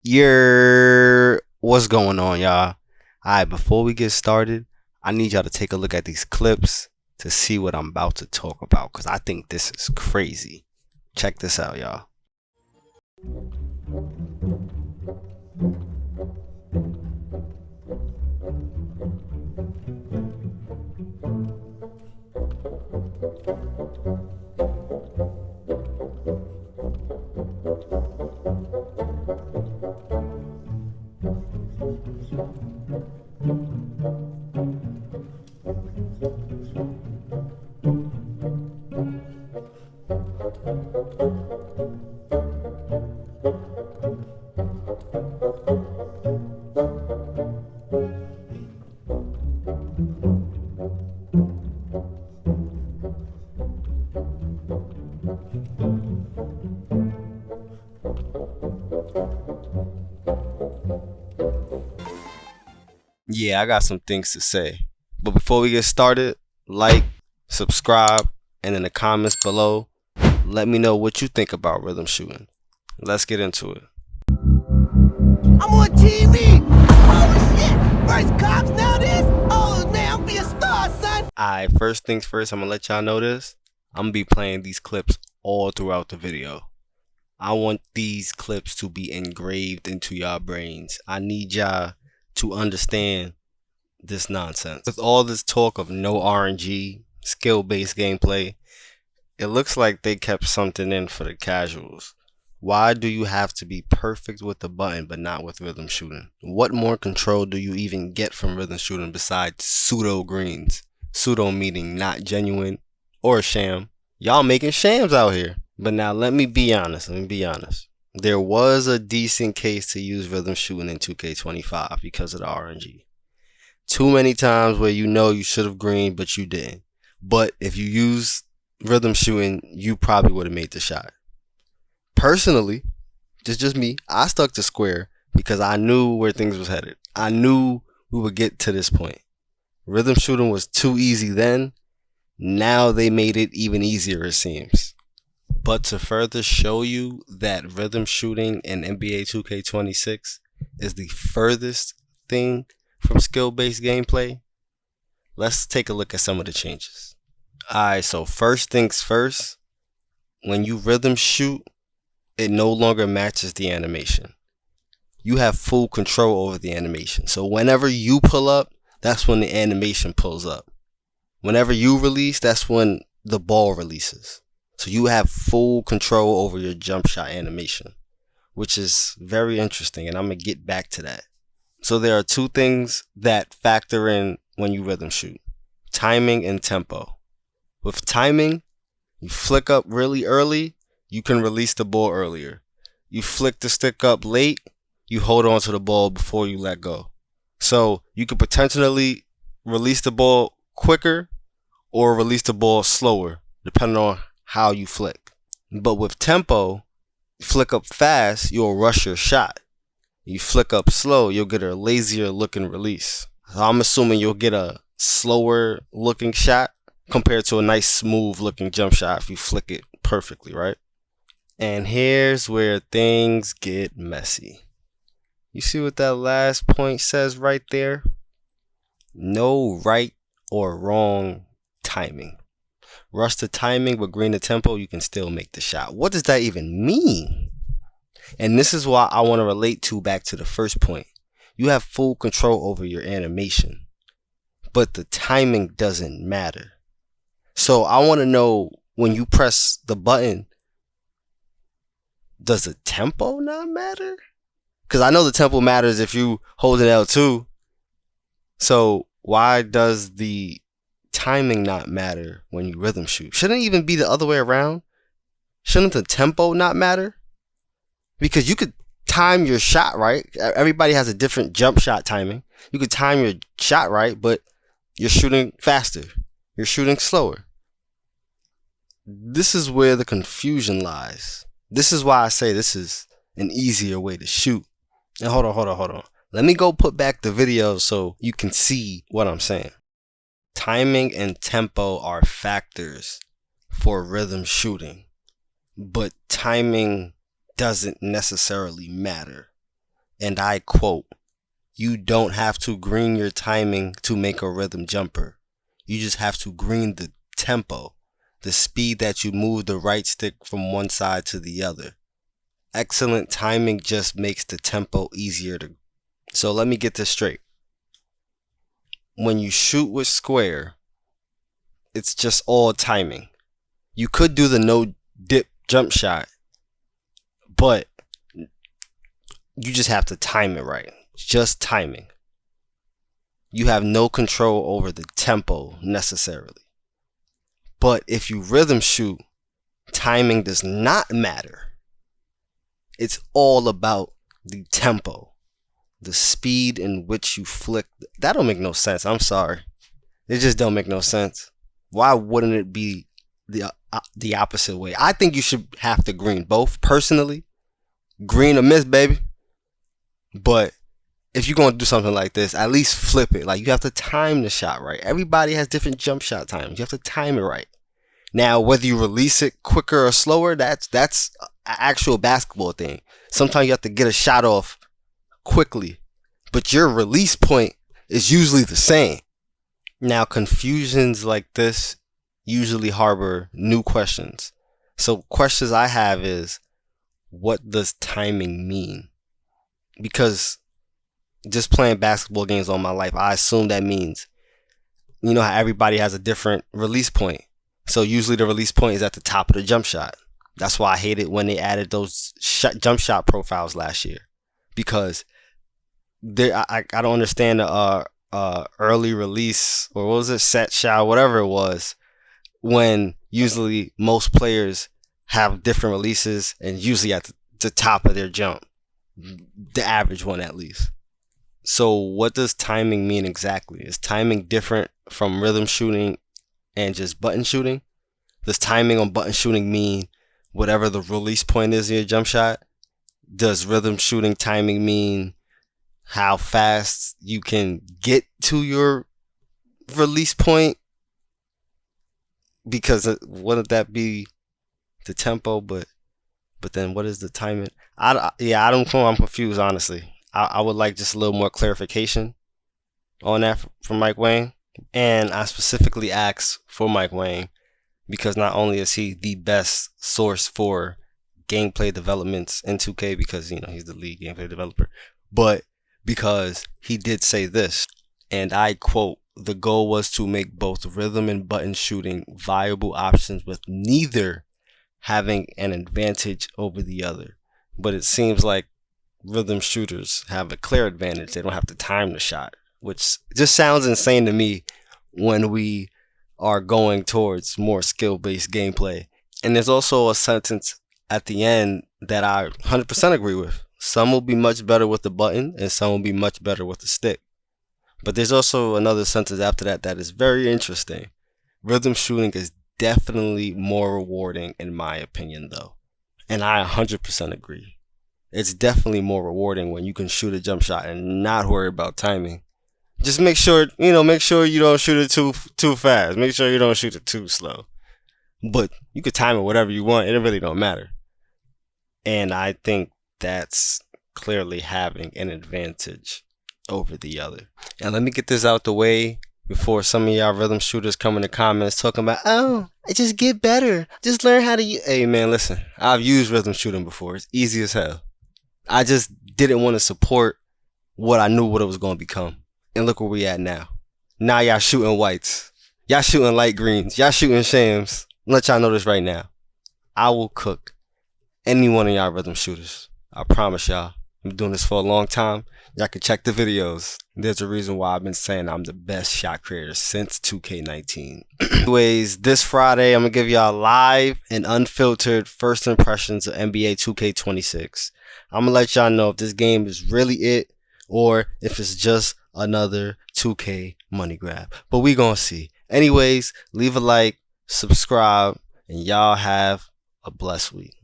What's going on, y'all? Alright, before we get started, I need y'all to take a look at these clips to see what I'm about to talk about, because I think this is crazy. Check this out, y'all. Yeah, I got some things to say. But before we get started, like, subscribe, and in the comments below, let me know what you think about rhythm shooting. Let's get into it. I'm on TV! Oh shit! First cops, now this? Oh man, I'm be a star, son! Alright, first things first, I'm gonna let y'all know this. I'm gonna be playing these clips all throughout the video. I want these clips to be engraved into y'all brains. I need y'all to understand this nonsense. With all this talk of no RNG, skill-based gameplay, it looks like they kept something in for the casuals. Why do you have to be perfect with the button but not with rhythm shooting? What more control do you even get from rhythm shooting besides pseudo greens? Pseudo meaning not genuine or sham. Y'all making shams out here. But now let me be honest. There was a decent case to use rhythm shooting in 2K25 because of the RNG. Too many times where you know you should have greened but you didn't. But if you use rhythm shooting, you probably would have made the shot. Personally, just me, I stuck to square because I knew where things was headed. I knew we would get to this point. Rhythm shooting was too easy then. Now they made it even easier, it seems. But to further show you that rhythm shooting in NBA 2K26 is the furthest thing from skill-based gameplay, let's take a look at some of the changes. Alright, so first things first, when you rhythm shoot, it no longer matches the animation. You have full control over the animation. So whenever you pull up, that's when the animation pulls up. Whenever you release, that's when the ball releases. So you have full control over your jump shot animation, which is very interesting, and I'm going to get back to that. So there are two things that factor in when you rhythm shoot: timing and tempo. With timing, you flick up really early, you can release the ball earlier. You flick the stick up late, you hold on to the ball before you let go. So you could potentially release the ball quicker or release the ball slower, depending on how you flick. But with tempo, you flick up fast, you'll rush your shot. You flick up slow, you'll get a lazier looking release. So I'm assuming you'll get a slower looking shot compared to a nice smooth looking jump shot if you flick it perfectly, right? And here's where things get messy. You see what that last point says right there? No right or wrong timing. Rush the timing but green the tempo, you can still make the shot. What does that even mean? And this is why I want to relate back to the first point. You have full control over your animation, but the timing doesn't matter. So I want to know, when you press the button, does the tempo not matter? Because I know the tempo matters if you hold it L2. So why does the timing not matter when you rhythm shoot? Shouldn't it even be the other way around? Shouldn't the tempo not matter? Because you could time your shot right. Everybody has a different jump shot timing. You could time your shot right, but you're shooting faster. You're shooting slower. This is where the confusion lies. This is why I say this is an easier way to shoot. And hold on. Let me go put back the video so you can see what I'm saying. Timing and tempo are factors for rhythm shooting, but timing doesn't necessarily matter. And I quote, "You don't have to green your timing to make a rhythm jumper. You just have to green the tempo, the speed that you move the right stick from one side to the other. Excellent timing just makes the tempo easier to." So let me get this straight. When you shoot with square, it's just all timing. You could do the no dip jump shot, but you just have to time it right. Just timing. You have no control over the tempo necessarily. But if you rhythm shoot, timing does not matter. It's all about the tempo, the speed in which you flick. That don't make no sense. I'm sorry. It just don't make no sense. Why wouldn't it be the opposite way? I think you should have to green both. Personally, green or miss, baby. But if you're going to do something like this, at least flip it. Like, you have to time the shot right. Everybody has different jump shot times. You have to time it right. Now, whether you release it quicker or slower, that's an actual basketball thing. Sometimes you have to get a shot off quickly, but your release point is usually the same. Now, confusions like this usually harbor new questions. So questions I have is, what does timing mean? Because just playing basketball games all my life, I assume that means, you know how everybody has a different release point. So usually the release point is at the top of the jump shot. That's why I hated when they added those jump shot profiles last year, because I don't understand the early release, or what was it, set shot, whatever it was, when usually most players have different releases and usually at the top of their jump, the average one at least. So what does timing mean exactly? Is timing different from rhythm shooting and just button shooting? Does timing on button shooting mean whatever the release point is in your jump shot? Does rhythm shooting timing mean how fast you can get to your release point? Because wouldn't that be the tempo? But then what is the timing? I'm confused, honestly. I would like just a little more clarification on that from Mike Wang. And I specifically asked for Mike Wang because not only is he the best source for gameplay developments in 2K, because, you know, he's the lead gameplay developer, but because he did say this, and I quote, "The goal was to make both rhythm and button shooting viable options with neither having an advantage over the other." But it seems like rhythm shooters have a clear advantage. They don't have to time the shot, which just sounds insane to me when we are going towards more skill-based gameplay. And there's also a sentence at the end that I 100% agree with. Some will be much better with the button and some will be much better with the stick. But there's also another sentence after that that is very interesting. Rhythm shooting is definitely more rewarding in my opinion, though. And I 100% agree. It's definitely more rewarding when you can shoot a jump shot and not worry about timing. Just make sure you don't shoot it too fast. Make sure you don't shoot it too slow. But you could time it whatever you want. It really don't matter. And I think that's clearly having an advantage over the other. And let me get this out the way before some of y'all rhythm shooters come in the comments talking about, "Oh, I just get better. Just learn how to use." Hey man, listen. I've used rhythm shooting before. It's easy as hell. I just didn't want to support what I knew what it was going to become. And look where we at now. Now y'all shooting whites. Y'all shooting light greens. Y'all shooting shams. Let y'all know this right now. I will cook any one of y'all rhythm shooters. I promise y'all. I've been doing this for a long time. Y'all can check the videos. There's a reason why I've been saying I'm the best shot creator since 2K19. Anyways, this Friday, I'm going to give y'all live and unfiltered first impressions of NBA 2K26. I'm going to let y'all know if this game is really it or if it's just another 2K money grab. But we going to see. Anyways, leave a like, subscribe, and y'all have a blessed week.